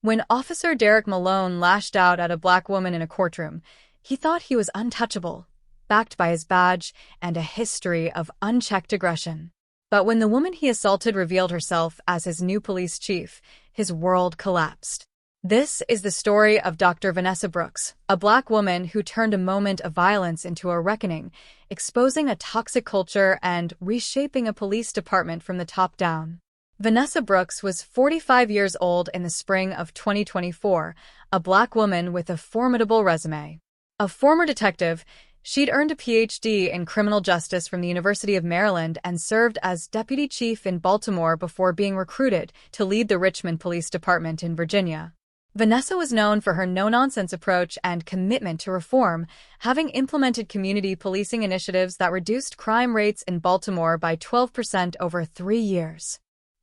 When Officer Derek Malone lashed out at a black woman in a courtroom, he thought he was untouchable, backed by his badge and a history of unchecked aggression. But when the woman he assaulted revealed herself as his new police chief, his world collapsed. This is the story of Dr. Vanessa Brooks, a black woman who turned a moment of violence into a reckoning, exposing a toxic culture and reshaping a police department from the top down. Vanessa Brooks was 45 years old in the spring of 2024, a black woman with a formidable resume. A former detective, she'd earned a PhD in criminal justice from the University of Maryland and served as deputy chief in Baltimore before being recruited to lead the Richmond Police Department in Virginia. Vanessa was known for her no-nonsense approach and commitment to reform, having implemented community policing initiatives that reduced crime rates in Baltimore by 12% over 3 years.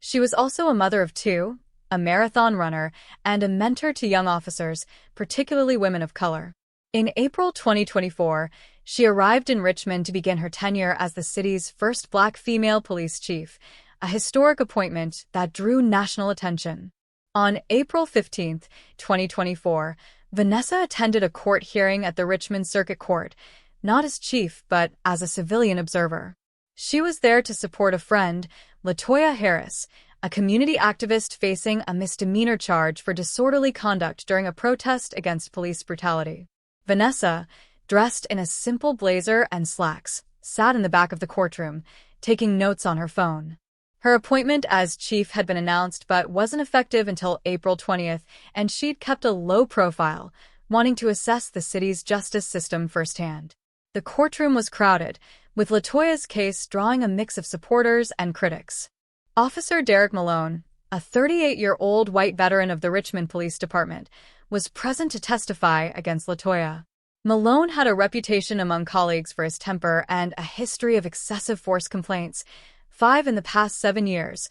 She was also a mother of two, a marathon runner, and a mentor to young officers, particularly women of color. In April 2024, she arrived in Richmond to begin her tenure as the city's first black female police chief, a historic appointment that drew national attention. On April 15, 2024, Vanessa attended a court hearing at the Richmond Circuit Court, not as chief but as a civilian observer. She was there to support a friend, LaToya Harris, a community activist facing a misdemeanor charge for disorderly conduct during a protest against police brutality. Vanessa, dressed in a simple blazer and slacks, sat in the back of the courtroom, taking notes on her phone. Her appointment as chief had been announced but wasn't effective until April 20th, and she'd kept a low profile, wanting to assess the city's justice system firsthand. The courtroom was crowded, with LaToya's case drawing a mix of supporters and critics. Officer Derek Malone, a 38-year-old white veteran of the Richmond Police Department, was present to testify against LaToya. Malone had a reputation among colleagues for his temper and a history of excessive force complaints, 5 in the past 7 years,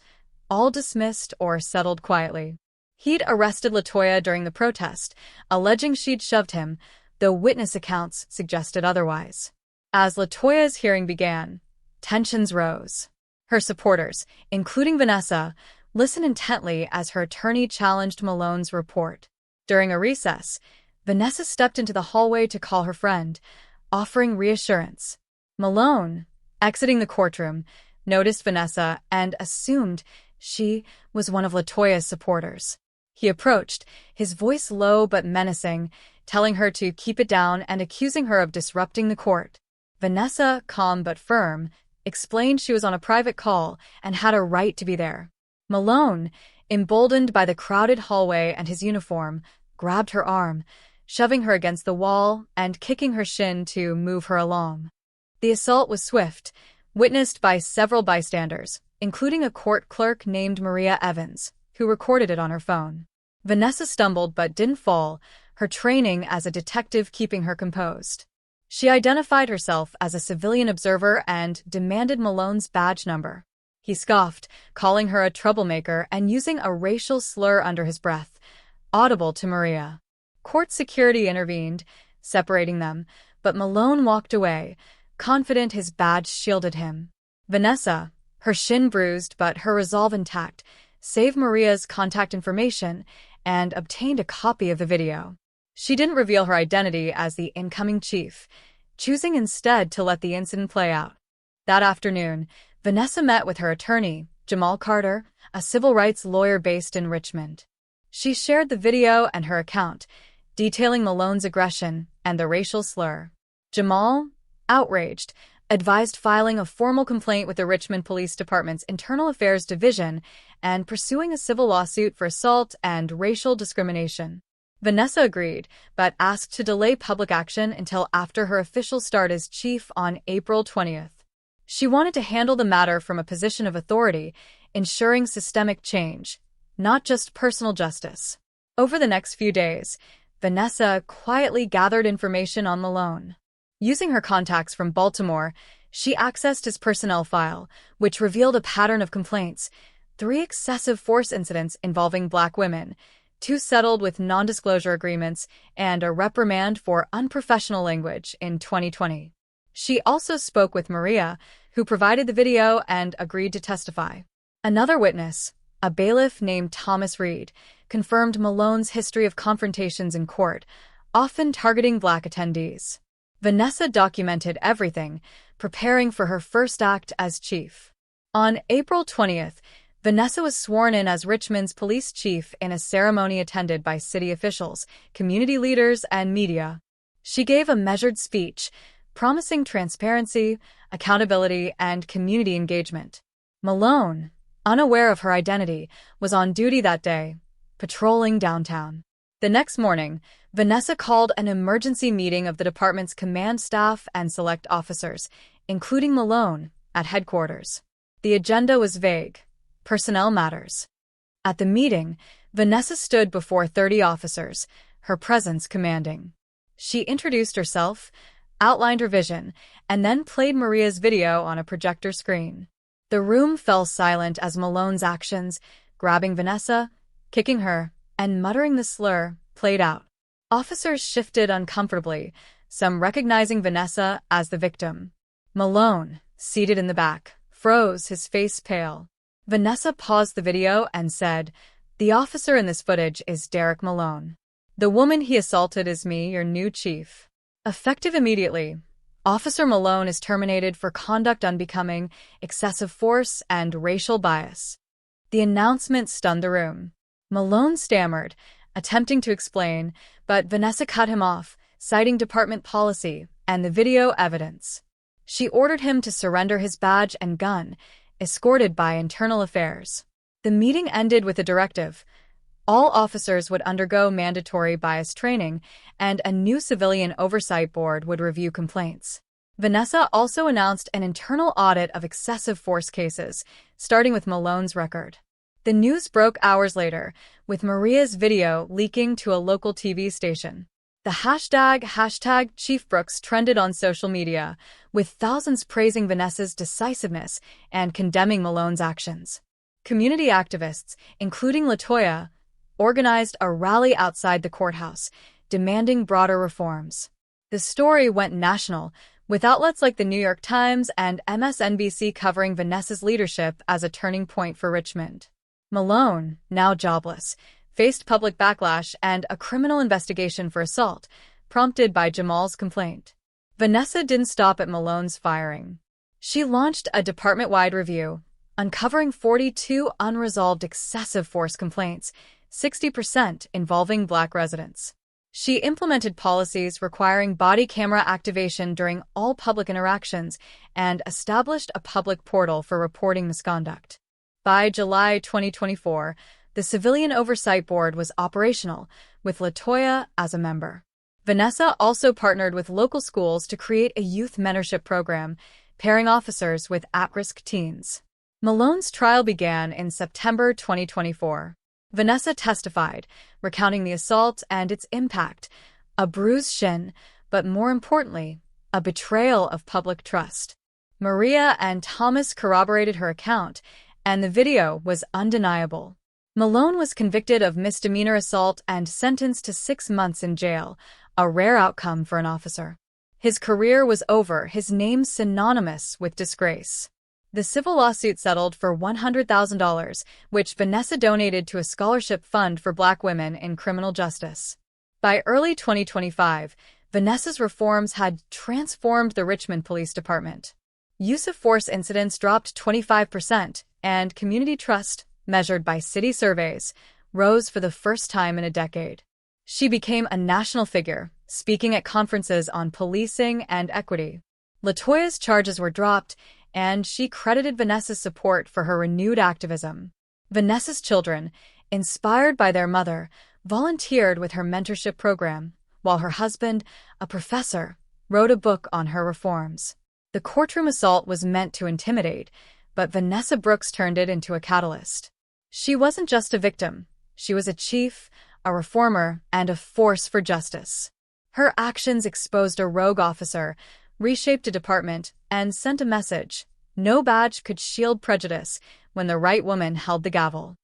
all dismissed or settled quietly. He'd arrested LaToya during the protest, alleging she'd shoved him, though witness accounts suggested otherwise. As LaToya's hearing began, tensions rose. Her supporters, including Vanessa, listened intently as her attorney challenged Malone's report. During a recess, Vanessa stepped into the hallway to call her friend, offering reassurance. Malone, exiting the courtroom, noticed Vanessa and assumed she was one of LaToya's supporters. He approached, his voice low but menacing, telling her to keep it down and accusing her of disrupting the court. Vanessa, calm but firm, explained she was on a private call and had a right to be there. Malone, emboldened by the crowded hallway and his uniform, grabbed her arm, shoving her against the wall and kicking her shin to move her along. The assault was swift, witnessed by several bystanders, including a court clerk named Maria Evans, who recorded it on her phone. Vanessa stumbled but didn't fall, her training as a detective keeping her composed. She identified herself as a civilian observer and demanded Malone's badge number. He scoffed, calling her a troublemaker and using a racial slur under his breath, audible to Maria. Court security intervened, separating them, but Malone walked away, confident his badge shielded him. Vanessa, her shin bruised but her resolve intact, saved Maria's contact information and obtained a copy of the video. She didn't reveal her identity as the incoming chief, choosing instead to let the incident play out. That afternoon, Vanessa met with her attorney, Jamal Carter, a civil rights lawyer based in Richmond. She shared the video and her account, detailing Malone's aggression and the racial slur. Jamal, outraged, advised filing a formal complaint with the Richmond Police Department's Internal Affairs Division and pursuing a civil lawsuit for assault and racial discrimination. Vanessa agreed, but asked to delay public action until after her official start as chief on April 20th. She wanted to handle the matter from a position of authority, ensuring systemic change, not just personal justice. Over the next few days, Vanessa quietly gathered information on Malone. Using her contacts from Baltimore, she accessed his personnel file, which revealed a pattern of complaints: 3 excessive force incidents involving black women, 2 settled with non-disclosure agreements, and a reprimand for unprofessional language in 2020. She also spoke with Maria, who provided the video and agreed to testify. Another witness, A bailiff named Thomas Reed confirmed Malone's history of confrontations in court, often targeting Black attendees. Vanessa documented everything, preparing for her first act as chief. On April 20th, Vanessa was sworn in as Richmond's police chief in a ceremony attended by city officials, community leaders, and media. She gave a measured speech, promising transparency, accountability, and community engagement. Malone, unaware of her identity, was on duty that day, patrolling downtown. The next morning, Vanessa called an emergency meeting of the department's command staff and select officers, including Malone, at headquarters. The agenda was vague: personnel matters. At the meeting, Vanessa stood before 30 officers, her presence commanding. She introduced herself, outlined her vision, and then played Maria's video on a projector screen. The room fell silent as Malone's actions, grabbing Vanessa, kicking her, and muttering the slur, played out. Officers shifted uncomfortably, some recognizing Vanessa as the victim. Malone, seated in the back, froze, his face pale. Vanessa paused the video and said, "The officer in this footage is Derek Malone. The woman he assaulted is me, your new chief." Effective immediately, Officer Malone is terminated for conduct unbecoming, excessive force, and racial bias. The announcement stunned the room. Malone stammered, attempting to explain, but Vanessa cut him off, citing department policy and the video evidence. She ordered him to surrender his badge and gun, escorted by internal affairs. The meeting ended with a directive: all officers would undergo mandatory bias training, and a new civilian oversight board would review complaints. Vanessa also announced an internal audit of excessive force cases, starting with Malone's record. The news broke hours later, with Maria's video leaking to a local TV station. The hashtag Chief Brooks trended on social media, with thousands praising Vanessa's decisiveness and condemning Malone's actions. Community activists, including LaToya, organized a rally outside the courthouse, demanding broader reforms. The story went national, with outlets like the New York Times and MSNBC covering Vanessa's leadership as a turning point for Richmond. Malone, now jobless, faced public backlash and a criminal investigation for assault, prompted by Jamal's complaint. Vanessa didn't stop at Malone's firing. She launched a department-wide review, uncovering 42 unresolved excessive force complaints, 60% involving Black residents. She implemented policies requiring body camera activation during all public interactions and established a public portal for reporting misconduct. By July 2024, the Civilian Oversight Board was operational, with LaToya as a member. Vanessa also partnered with local schools to create a youth mentorship program, pairing officers with at-risk teens. Malone's trial began in September 2024. Vanessa testified, recounting the assault and its impact: a bruised shin, but more importantly, a betrayal of public trust. Maria and Thomas corroborated her account, and the video was undeniable. Malone was convicted of misdemeanor assault and sentenced to 6 months in jail, a rare outcome for an officer. His career was over, his name synonymous with disgrace. The civil lawsuit settled for $100,000, which Vanessa donated to a scholarship fund for Black women in criminal justice. By early 2025, Vanessa's reforms had transformed the Richmond Police Department. Use of force incidents dropped 25%, and community trust, measured by city surveys, rose for the first time in a decade. She became a national figure, speaking at conferences on policing and equity. LaToya's charges were dropped, and she credited Vanessa's support for her renewed activism. Vanessa's children, inspired by their mother, volunteered with her mentorship program, while her husband, a professor, wrote a book on her reforms. The courtroom assault was meant to intimidate, but Vanessa Brooks turned it into a catalyst. She wasn't just a victim. She was a chief, a reformer, and a force for justice. Her actions exposed a rogue officer, reshaped a department, and sent a message: no badge could shield prejudice when the right woman held the gavel.